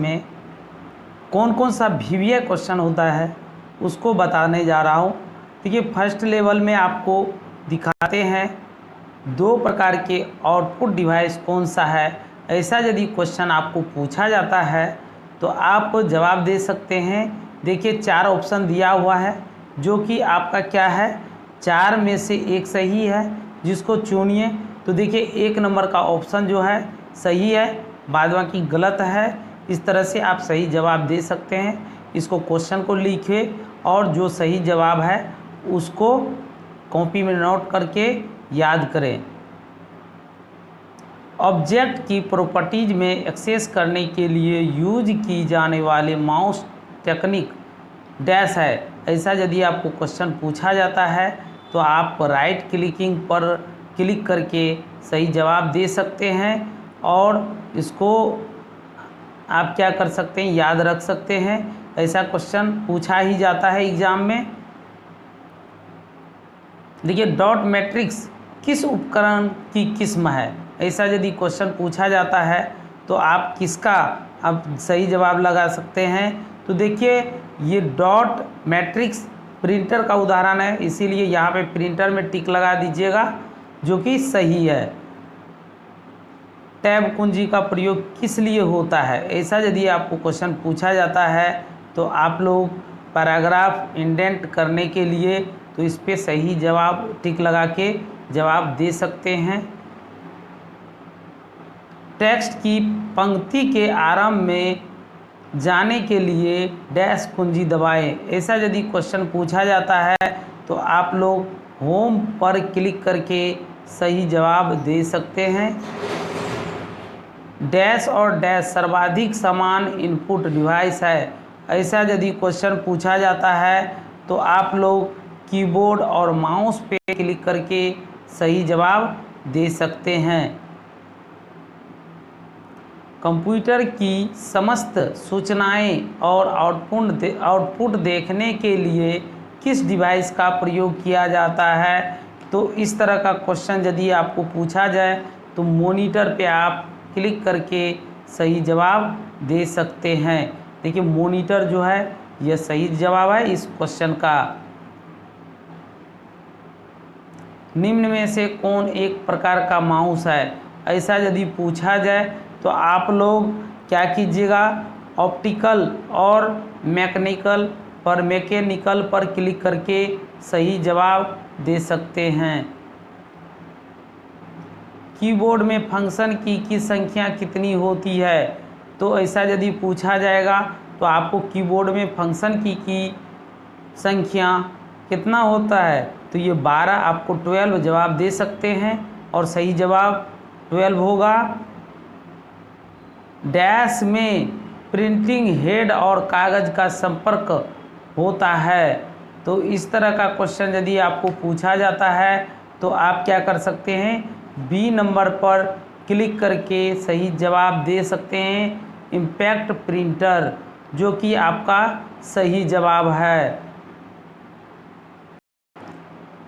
में कौन कौन सा वीवीआई क्वेश्चन होता है उसको बताने जा रहा हूँ। देखिए फर्स्ट लेवल में आपको दिखाते हैं दो प्रकार के आउटपुट डिवाइस कौन सा है। ऐसा यदि क्वेश्चन आपको पूछा जाता है तो आप जवाब दे सकते हैं। देखिए चार ऑप्शन दिया हुआ है जो कि आपका क्या है, चार में से एक सही है जिसको चुनिए। तो देखिए एक नंबर का ऑप्शन जो है सही है, बाद बाकी गलत है। इस तरह से आप सही जवाब दे सकते हैं। इसको क्वेश्चन को लिखिए और जो सही जवाब है उसको कॉपी में नोट करके याद करें। ऑब्जेक्ट की प्रॉपर्टीज में एक्सेस करने के लिए यूज की जाने वाले माउस टेक्निक डैश है। ऐसा यदि आपको क्वेश्चन पूछा जाता है तो आप राइट क्लिकिंग पर क्लिक करके सही जवाब दे सकते हैं और इसको आप क्या कर सकते हैं, याद रख सकते हैं। ऐसा क्वेश्चन पूछा ही जाता है एग्जाम में। देखिए डॉट मैट्रिक्स किस उपकरण की किस्म है। ऐसा यदि क्वेश्चन पूछा जाता है तो आप किसका आप सही जवाब लगा सकते हैं। तो देखिए ये डॉट मैट्रिक्स प्रिंटर का उदाहरण है, इसीलिए यहाँ पे प्रिंटर में टिक लगा दीजिएगा जो कि सही है। टैब कुंजी का प्रयोग किस लिए होता है। ऐसा यदि आपको क्वेश्चन पूछा जाता है तो आप लोग पैराग्राफ इंडेंट करने के लिए तो इस पर सही जवाब टिक लगा के जवाब दे सकते हैं। टेक्स्ट की पंक्ति के आरंभ में जाने के लिए डैश कुंजी दबाएं। ऐसा यदि क्वेश्चन पूछा जाता है तो आप लोग होम पर क्लिक करके सही जवाब दे सकते हैं। डैश और डैश सर्वाधिक समान इनपुट डिवाइस है। ऐसा यदि क्वेश्चन पूछा जाता है तो आप लोग कीबोर्ड और माउस पे क्लिक करके सही जवाब दे सकते हैं। कंप्यूटर की समस्त सूचनाएं और आउटपुट देखने के लिए किस डिवाइस का प्रयोग किया जाता है। तो इस तरह का क्वेश्चन यदि आपको पूछा जाए तो मॉनिटर पे आप क्लिक करके सही जवाब दे सकते हैं। देखिए मॉनिटर जो है यह सही जवाब है इस क्वेश्चन का। निम्न में से कौन एक प्रकार का माउस है। ऐसा यदि पूछा जाए तो आप लोग क्या कीजिएगा, ऑप्टिकल और मैकेनिकल पर क्लिक करके सही जवाब दे सकते हैं। कीबोर्ड में फंक्शन की संख्या कितनी होती है। तो ऐसा यदि पूछा जाएगा तो आपको कीबोर्ड में फंक्शन की संख्या कितना होता है तो ये 12, आपको 12 जवाब दे सकते हैं और सही जवाब 12 होगा। डैश में प्रिंटिंग हेड और कागज़ का संपर्क होता है। तो इस तरह का क्वेश्चन यदि आपको पूछा जाता है तो आप क्या कर सकते हैं, बी नंबर पर क्लिक करके सही जवाब दे सकते हैं, इम्पैक्ट प्रिंटर, जो कि आपका सही जवाब है।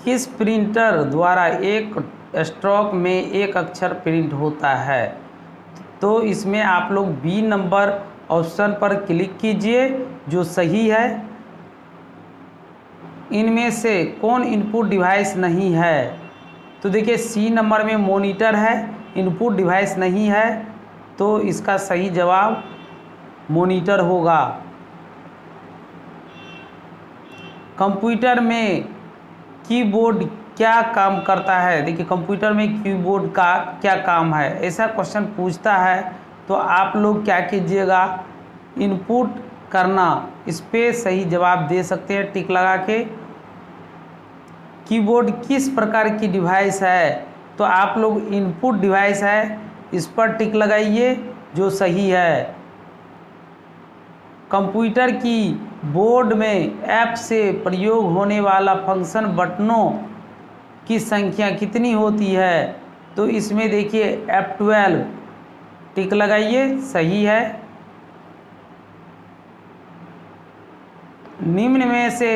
किस प्रिंटर द्वारा एक स्ट्रोक में एक अक्षर प्रिंट होता है। तो इसमें आप लोग बी नंबर ऑप्शन पर क्लिक कीजिए जो सही है। इनमें से कौन इनपुट डिवाइस नहीं है। तो देखिए सी नंबर में मॉनिटर है, इनपुट डिवाइस नहीं है, तो इसका सही जवाब मॉनिटर होगा। कंप्यूटर में कीबोर्ड क्या काम करता है। देखिए कंप्यूटर में कीबोर्ड का क्या काम है, ऐसा क्वेश्चन पूछता है तो आप लोग क्या कीजिएगा, इनपुट करना, इस पे सही जवाब दे सकते हैं टिक लगा के। कीबोर्ड किस प्रकार की डिवाइस है। तो आप लोग इनपुट डिवाइस है, इस पर टिक लगाइए जो सही है। कंप्यूटर की बोर्ड में ऐप से प्रयोग होने वाला फंक्शन बटनों की संख्या कितनी होती है। तो इसमें देखिए F12 टिक लगाइए, सही है। निम्न में से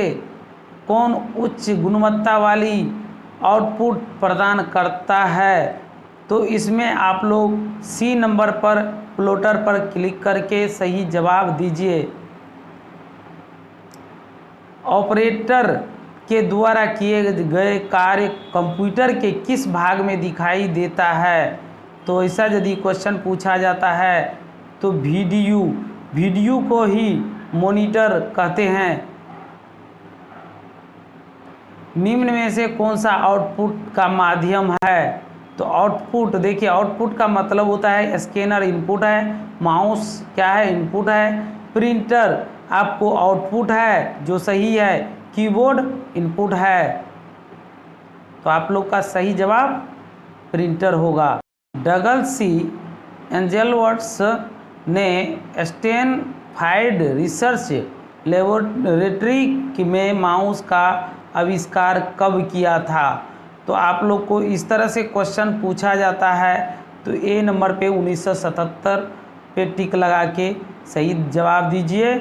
कौन उच्च गुणवत्ता वाली आउटपुट प्रदान करता है। तो इसमें आप लोग सी नंबर पर प्लॉटर पर क्लिक करके सही जवाब दीजिए। ऑपरेटर के द्वारा किए गए कार्य कंप्यूटर के किस भाग में दिखाई देता है? तो ऐसा यदि क्वेश्चन पूछा जाता है तो वीडियो को ही मॉनिटर कहते हैं। निम्न में से कौन सा आउटपुट का माध्यम है? तो आउटपुट, देखिए आउटपुट का मतलब होता है स्कैनर इनपुट है, माउस क्या है इनपुट है, प्रिंटर आपको आउटपुट है जो सही है, कीबोर्ड इनपुट है। तो आप लोग का सही जवाब प्रिंटर होगा। डगल सी एंजेलवर्ट्स ने स्टैनफोर्ड रिसर्च लेबोरेटरी में माउस का आविष्कार कब किया था? तो आप लोग को इस तरह से क्वेश्चन पूछा जाता है तो ए नंबर पे 1977 पे टिक लगा के सही जवाब दीजिए।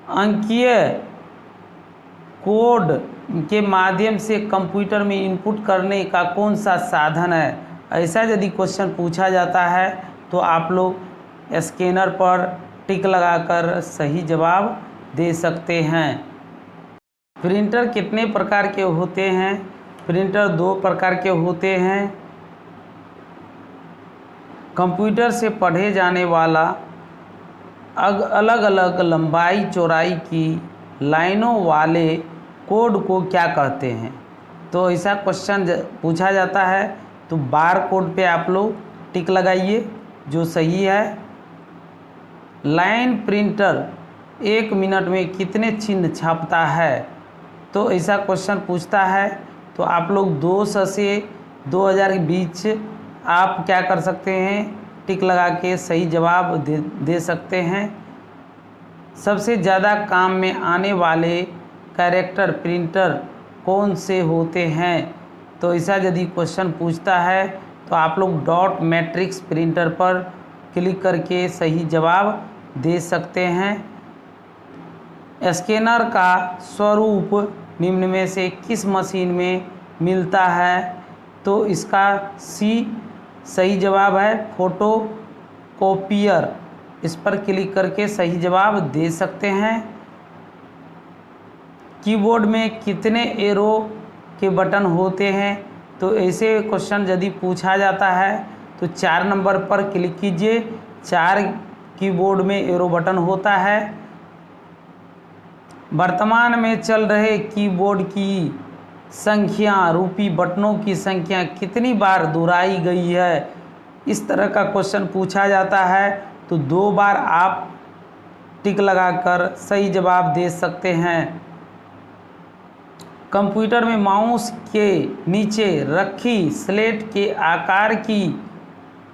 अंकीय कोड के माध्यम से कंप्यूटर में इनपुट करने का कौन सा साधन है? ऐसा यदि क्वेश्चन पूछा जाता है तो आप लोग स्कैनर पर टिक लगाकर सही जवाब दे सकते हैं। प्रिंटर कितने प्रकार के होते हैं? प्रिंटर 2 प्रकार के होते हैं। कंप्यूटर से पढ़े जाने वाला अलग अलग लंबाई चौड़ाई की लाइनों वाले कोड को क्या कहते हैं? तो ऐसा क्वेश्चन पूछा जाता है तो बार कोड पे आप लोग टिक लगाइए जो सही है। लाइन प्रिंटर 1 मिनट में कितने चिन्ह छापता है? तो ऐसा क्वेश्चन पूछता है तो आप लोग 200 से 2000 के बीच आप क्या कर सकते हैं, टिक लगा के सही जवाब दे सकते हैं। सबसे ज़्यादा काम में आने वाले कैरेक्टर प्रिंटर कौन से होते हैं? तो ऐसा यदि क्वेश्चन पूछता है तो आप लोग डॉट मैट्रिक्स प्रिंटर पर क्लिक करके सही जवाब दे सकते हैं। स्कैनर का स्वरूप निम्न में से किस मशीन में मिलता है? तो इसका सी सही जवाब है, फोटो कॉपियर। इस पर क्लिक करके सही जवाब दे सकते हैं। कीबोर्ड में कितने एरो के बटन होते हैं? तो ऐसे क्वेश्चन यदि पूछा जाता है तो 4 नंबर पर क्लिक कीजिए। 4 कीबोर्ड में एरो बटन होता है। वर्तमान में चल रहे कीबोर्ड की संख्या, रूपी बटनों की संख्या कितनी बार दोहराई गई है? इस तरह का क्वेश्चन पूछा जाता है तो 2 बार आप टिक लगाकर सही जवाब दे सकते हैं। कंप्यूटर में माउस के नीचे रखी स्लेट के आकार की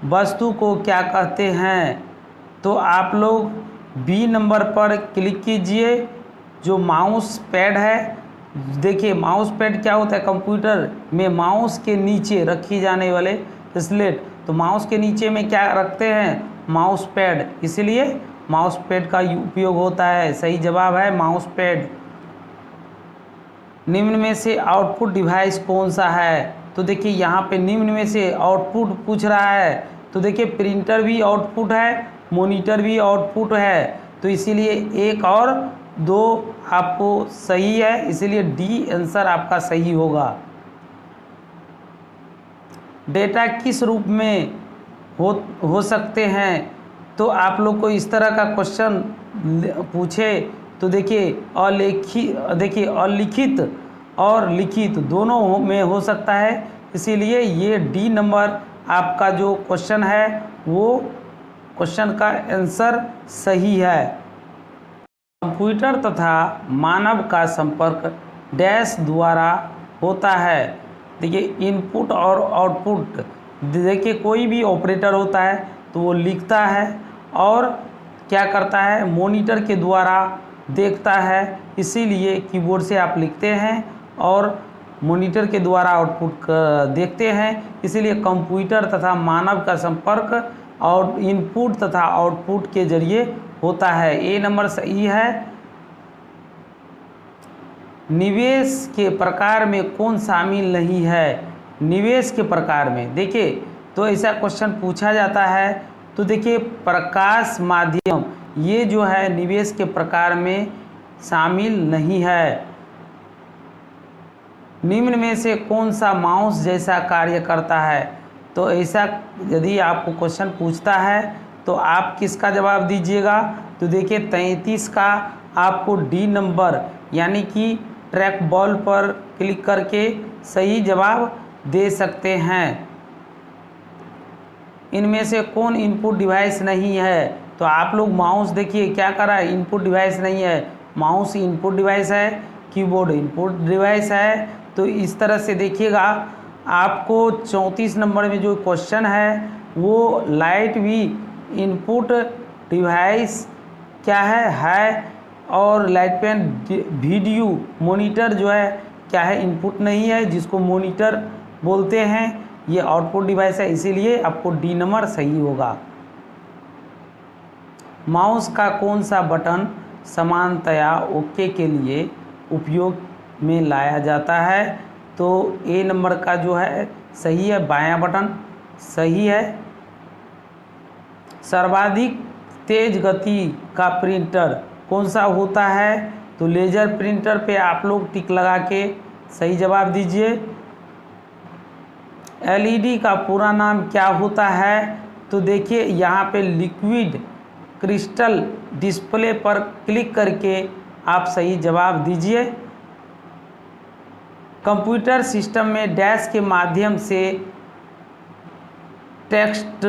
वस्तु को क्या कहते हैं? तो आप लोग बी नंबर पर क्लिक कीजिए जो माउस पैड है। देखिए माउस पैड क्या होता है, कंप्यूटर में माउस के नीचे रखी जाने वाले स्लेट। तो माउस के नीचे में क्या रखते हैं, माउस पैड, इसलिए माउस पैड का उपयोग होता है। सही जवाब है माउस पैड। निम्न में से आउटपुट डिवाइस कौन सा है? तो देखिए यहाँ पे निम्न में से आउटपुट पूछ रहा है तो देखिए प्रिंटर भी आउटपुट है, मॉनिटर भी आउटपुट है, तो इसीलिए 1 और 2 आपको सही है, इसीलिए डी आंसर आपका सही होगा। डेटा किस रूप में हो सकते हैं? तो आप लोग को इस तरह का क्वेश्चन पूछे तो देखिए अलिखित और लिखित दोनों में हो सकता है, इसीलिए ये डी नंबर आपका जो क्वेश्चन है वो क्वेश्चन का आंसर सही है। कंप्यूटर तथा मानव का संपर्क डैश द्वारा होता है। देखिए इनपुट और आउटपुट, देखिए कोई भी ऑपरेटर होता है तो वो लिखता है और क्या करता है, मॉनिटर के द्वारा देखता है, इसीलिए कीबोर्ड से आप लिखते हैं और मॉनिटर के द्वारा आउटपुट देखते हैं, इसीलिए कंप्यूटर तथा मानव का संपर्क और इनपुट तथा आउटपुट के जरिए होता है। ए नंबर सही है। निवेश के प्रकार में कौन शामिल नहीं है? निवेश के प्रकार में। देखिए तो ऐसा क्वेश्चन पूछा जाता है। तो देखिए प्रकाश माध्यम ये जो है निवेश के प्रकार में शामिल नहीं है। निम्न में से कौन सा माउस जैसा कार्य करता है? तो ऐसा यदि आपको क्वेश्चन पूछता है तो आप किसका जवाब दीजिएगा? तो देखिए 33 का आपको डी नंबर यानी कि ट्रैक बॉल पर क्लिक करके सही जवाब दे सकते हैं। इनमें से कौन इनपुट डिवाइस नहीं है? तो आप लोग माउस देखिए क्या कर रहा है, इनपुट डिवाइस नहीं है। माउस इनपुट डिवाइस है, कीबोर्ड इनपुट डिवाइस है। तो इस तरह से देखिएगा आपको 34 नंबर में जो क्वेश्चन है वो लाइट भी इनपुट डिवाइस क्या है और लाइट पेन वीडियो मॉनिटर जो है क्या है, इनपुट नहीं है, जिसको मॉनिटर बोलते हैं, ये आउटपुट डिवाइस है, इसीलिए आपको डी नंबर सही होगा। माउस का कौन सा बटन समानतया ओके के लिए उपयोग में लाया जाता है? तो ए नंबर का जो है सही है, बायां बटन सही है। सर्वाधिक तेज गति का प्रिंटर कौन सा होता है? तो लेजर प्रिंटर पे आप लोग टिक लगा के सही जवाब दीजिए। एलईडी का पूरा नाम क्या होता है? तो देखिए यहाँ पे लिक्विड क्रिस्टल डिस्प्ले पर क्लिक करके आप सही जवाब दीजिए। कंप्यूटर सिस्टम में डैश के माध्यम से टेक्स्ट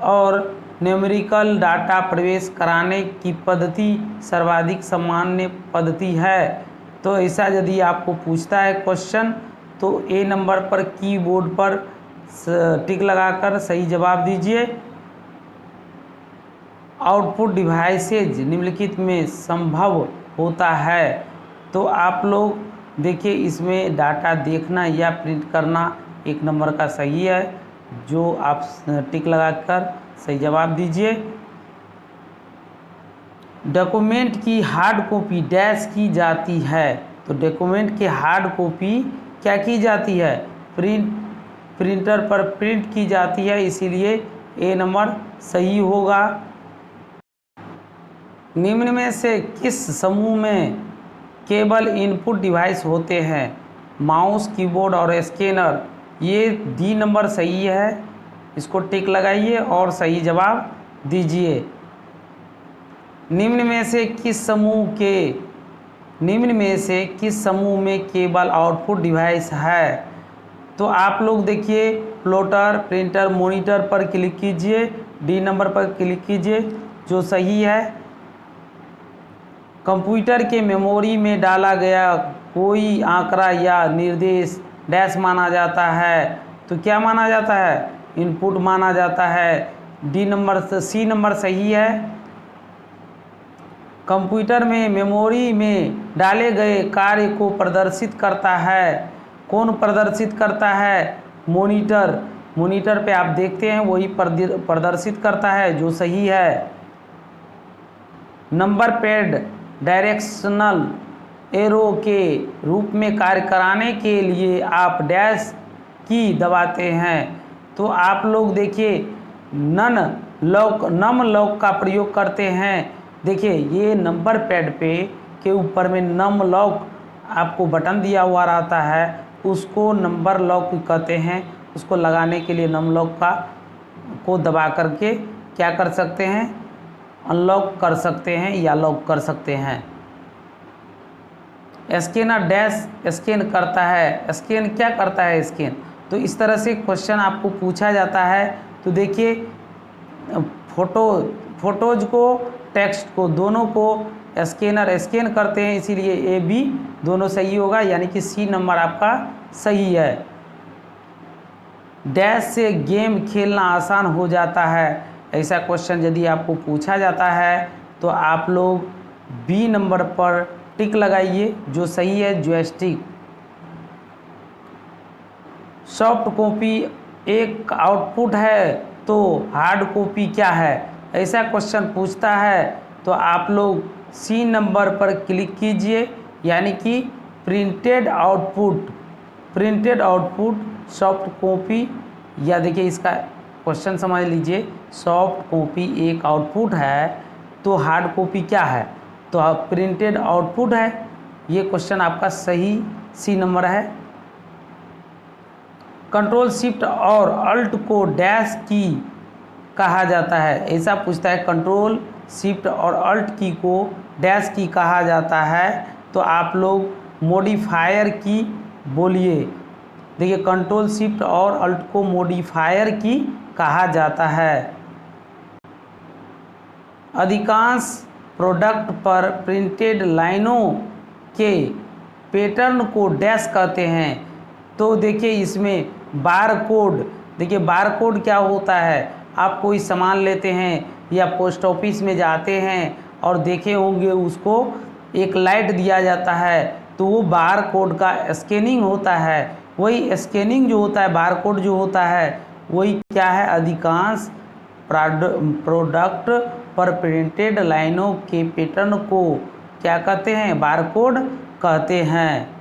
और न्यूमेरिकल डाटा प्रवेश कराने की पद्धति सर्वाधिक सामान्य पद्धति है। तो ऐसा यदि आपको पूछता है क्वेश्चन तो ए नंबर पर कीबोर्ड पर टिक लगाकर सही जवाब दीजिए। आउटपुट डिवाइसेज निम्नलिखित में संभव होता है? तो आप लोग देखिए इसमें डाटा देखना या प्रिंट करना एक नंबर का सही है, जो आप टिक लगाकर सही जवाब दीजिए। डॉक्यूमेंट की हार्ड कॉपी डैश की जाती है? तो डॉक्यूमेंट की हार्ड कॉपी क्या की जाती है? प्रिंटर पर प्रिंट की जाती है, इसीलिए ए नंबर सही होगा। निम्न में से किस समूह में केवल इनपुट डिवाइस होते हैं? माउस, कीबोर्ड और स्कैनर। ये डी नंबर सही है, इसको टिक लगाइए और सही जवाब दीजिए। निम्न में से किस समूह में केवल आउटपुट डिवाइस है? तो आप लोग देखिए प्लॉटर, प्रिंटर, मॉनिटर पर क्लिक कीजिए, डी नंबर पर क्लिक कीजिए जो सही है। कंप्यूटर के मेमोरी में डाला गया कोई आंकड़ा या निर्देश डैश माना जाता है? तो क्या माना जाता है? इनपुट माना जाता है। डी नंबर सी नंबर सही है। कंप्यूटर में मेमोरी में डाले गए कार्य को प्रदर्शित करता है? कौन प्रदर्शित करता है? मॉनिटर। मॉनिटर पे आप देखते हैं वही प्रदर्शित करता है, जो सही है। नंबर पैड डायरेक्शनल एरो के रूप में कार्य कराने के लिए आप डैश की दबाते हैं? तो आप लोग देखिए नम लॉक का प्रयोग करते हैं। देखिए ये नंबर पैड पे के ऊपर में नम लॉक आपको बटन दिया हुआ रहता है, उसको नंबर लॉक कहते हैं। उसको लगाने के लिए नम लॉक को दबा करके क्या कर सकते हैं? अनलॉक कर सकते हैं या लॉक कर सकते हैं। स्कैनर डैश स्कैन करता है। स्कैन क्या करता है? स्कैन। तो इस तरह से क्वेश्चन आपको पूछा जाता है। तो देखिए फोटोज को, टेक्स्ट को, दोनों को स्कैनर स्कैन करते हैं, इसीलिए ए बी दोनों सही होगा, यानी कि सी नंबर आपका सही है। डैश से गेम खेलना आसान हो जाता है? ऐसा क्वेश्चन यदि आपको पूछा जाता है तो आप लोग बी नंबर पर टिक लगाइए जो सही है, जॉयस्टिक। सॉफ्ट कॉपी एक आउटपुट है तो हार्ड कॉपी क्या है? ऐसा क्वेश्चन पूछता है तो आप लोग सी नंबर पर क्लिक कीजिए, यानी कि प्रिंटेड आउटपुट सॉफ्ट कॉपी, या देखिए इसका क्वेश्चन समझ लीजिए, सॉफ्ट कॉपी एक आउटपुट है तो हार्ड कॉपी क्या है, तो प्रिंटेड आउटपुट है। ये क्वेश्चन आपका सही सी नंबर है। कंट्रोल शिफ्ट और अल्ट को डैश की कहा जाता है, ऐसा पूछता है। कंट्रोल शिफ्ट और अल्ट की को डैश की कहा जाता है, तो आप लोग मॉडिफायर की बोलिए। देखिए कंट्रोल शिफ्ट और अल्ट को मॉडिफायर की कहा जाता है। अधिकांश प्रोडक्ट पर प्रिंटेड लाइनों के पैटर्न को डैश कहते हैं। तो देखिए इसमें बार कोड, देखिए बार कोड क्या होता है, आप कोई सामान लेते हैं या पोस्ट ऑफिस में जाते हैं और देखे होंगे उसको एक लाइट दिया जाता है, तो वो बार कोड का स्कैनिंग होता है। वही स्कैनिंग जो होता है, बार कोड जो होता है, वही क्या है, अधिकांश प्रोडक्ट पर प्रिंटेड लाइनों के पैटर्न को क्या कहते हैं, बार कोड कहते हैं।